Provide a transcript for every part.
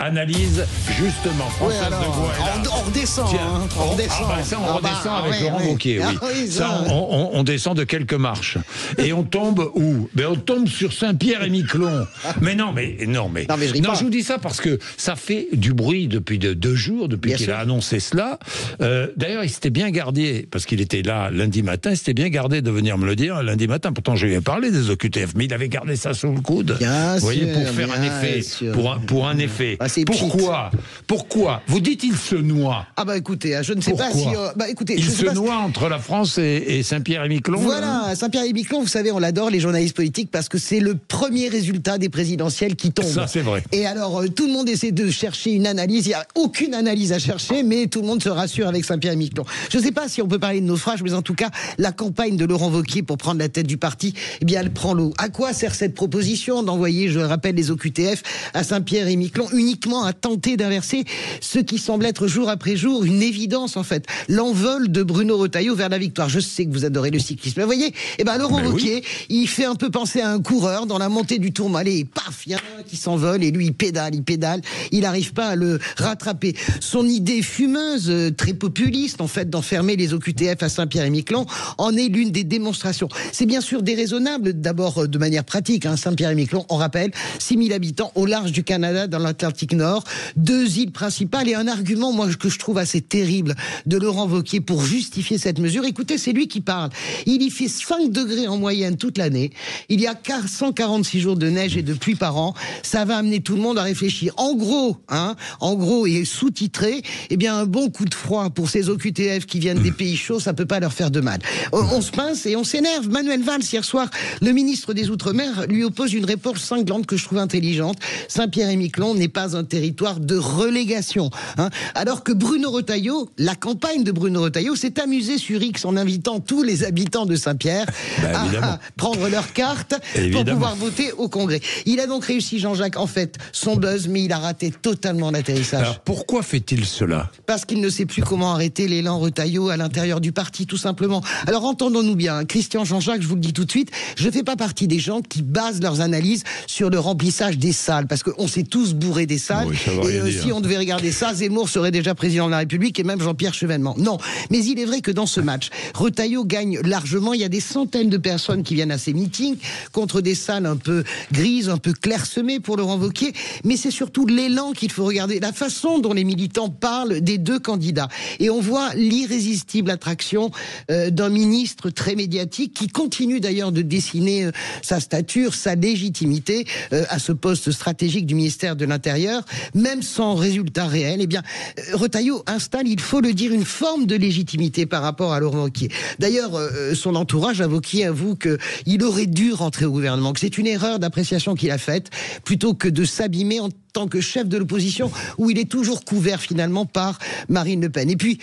analyse justement Françoise alors, de Goëla. on redescend. Tiens, Hein, on redescend. On redescend avec Laurent Wauquiez. Oui. Oui, Ça, on descend de quelques marches. Et on tombe où? Ben, on tombe sur Saint-Pierre-et-Miquelon. Mais non, je vous dis ça parce que ça fait du bruit depuis 2 jours, depuis qu'il a annoncé cela. D'ailleurs, il s'était bien gardé, parce qu'il était là lundi matin, il s'était bien gardé de venir me le dire lundi matin. Pourtant, je lui ai parlé des OQTF, mais il avait gardé ça sous le coude. Bien vous voyez, sûr, pour faire un effet. Pour un effet. Ah, Pourquoi vous dites il se noie? Ah bah écoutez, je ne sais pas si... il se noie entre la France et Saint-Pierre-et-Miquelon. Voilà, Saint-Pierre-et-Miquelon, vous savez, on l'adore, les journalistes politiques, parce que c'est le premier résultat des présidentielles qui tombe. Ça, c'est vrai. Et alors, tout le monde essaie de chercher une analyse. Il n'y a aucune analyse à chercher, mais tout le monde se rassure avec Saint-Pierre-et-Miquelon. Je ne sais pas si on peut parler de naufrage, mais en tout cas, la campagne de Laurent Wauquiez pour prendre la tête du parti, eh bien, elle prend l'eau. À quoi sert cette proposition d'envoyer, je rappelle, les OQTF à Saint-Pierre-et-Miquelon, uniquement à tenter d'inverser ce qui semble être jour après jour une évidence, en fait, l'envol de Bruno Retailleau vers la victoire. Je sais que vous adorez le cyclisme. Vous voyez, eh ben, Laurent Wauquiez, il fait un peu penser à un coureur dans la montée du Tourmalet, et paf, il y en a un qui s'envole, et lui, il pédale, il n'arrive pas à le rattraper. Son idée fumeuse, très populiste, en fait, d'enfermer les OQTF à Saint-Pierre-et-Miquelon, en est l'une des démonstrations. C'est bien sûr déraisonnable, d'abord de manière pratique, hein, Saint-Pierre-et-Miquelon, on rappelle, 6000 habitants au large du Canada, dans l'Atlantique Nord, 2 îles principales, et un argument, moi, que je trouve assez terrible de Laurent Wauquiez pour justifier cette mesure. Écoutez, c'est lui qui parle. Il y fait 5 degrés en moyenne toute l'année. Il y a 146 jours de neige et de pluie par an. Ça va amener tout le monde à réfléchir. En gros, et sous-titré, eh bien, un bon coup de froid pour ces OQTF qui viennent des pays chauds, ça peut pas leur faire de mal. On se pince et on s'énerve. Manuel Valls, hier soir, le ministre des Outre-mer, lui oppose une réponse cinglante que je trouve intelligente. Saint-Pierre-et-Miquelon n'est pas un territoire de relégation. Alors que Bruno Retailleau, la campagne de Bruno Retailleau, s'est amusée sur X en invitant tous les habitants de Saint-Pierre à prendre leur carte pour pouvoir voter au Congrès. Il a donc réussi, Jean-Jacques, en fait, son buzz, mais il a raté totalement l'atterrissage. Alors pourquoi fait-il cela? Parce qu'il ne sait plus comment arrêter l'élan Retailleau à l'intérieur du parti, tout simplement. Alors entendons-nous bien, Christian, Jean-Jacques, je vous le dis tout de suite, je ne fais pas partie des gens qui basent leurs analyses sur le remplissage des salles, parce qu'on s'est tous bourrés des salles, et si on devait regarder ça, Zemmour serait déjà président de la République, et même Jean-Pierre Chevènement. Non, mais il est vrai que dans ce match, Retailleau gagne largement. Il y a des centaines de personnes qui viennent à ces meetings contre des salles un peu grises, un peu clairsemées pour Laurent Wauquiez, mais c'est surtout l'élan qu'il faut regarder, la façon dont les militants parlent des 2 candidats. Et on voit l'irrésistible attraction d'un ministre très médiatique qui continue d'ailleurs de dessiner sa stature, sa légitimité à ce poste stratégique du ministère de l'Intérieur, même sans résultat réel. Eh bien, Retailleau installe, il faut le dire, une forme de légitimité par rapport à Laurent Wauquiez. D'ailleurs, son entourage à Wauquiez avoue qu'il aurait dû rentrer au gouvernement, que c'est une erreur d'appréciation qu'il a faite, plutôt que de s'abîmer en tant que chef de l'opposition, où il est toujours couvert finalement par Marine Le Pen. Et puis,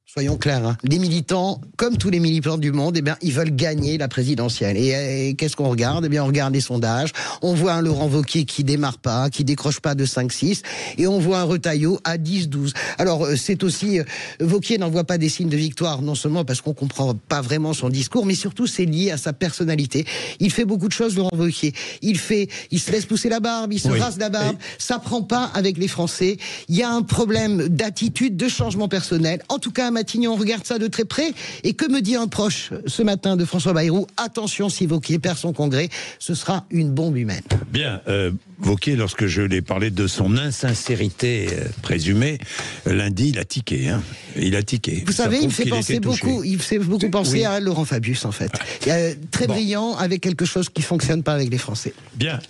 soyons clairs, les militants, comme tous les militants du monde, eh bien, ils veulent gagner la présidentielle. Et qu'est-ce qu'on regarde? Eh bien, on regarde les sondages. On voit un Laurent Wauquiez qui démarre pas, qui décroche pas de 5-6, et on voit un Retailleau à 10-12. Alors, c'est aussi, Wauquiez n'envoie pas des signes de victoire, non seulement parce qu'on comprend pas vraiment son discours, mais surtout c'est lié à sa personnalité. Il fait beaucoup de choses, Laurent Wauquiez. Il se laisse pousser la barbe, il se rase la barbe. Ça prend pas avec les Français. Il y a un problème d'attitude, de changement personnel. En tout cas, on regarde ça de très près. Et que me dit un proche ce matin de François Bayrou? Attention, si Wauquiez perd son congrès, ce sera une bombe humaine. Bien, Wauquiez, lorsque je l'ai parlé de son insincérité présumée, lundi, il a tiqué. Il a tiqué. Vous savez, il fait beaucoup penser à Laurent Fabius, en fait. Très brillant, avec quelque chose qui fonctionne pas avec les Français. Bien.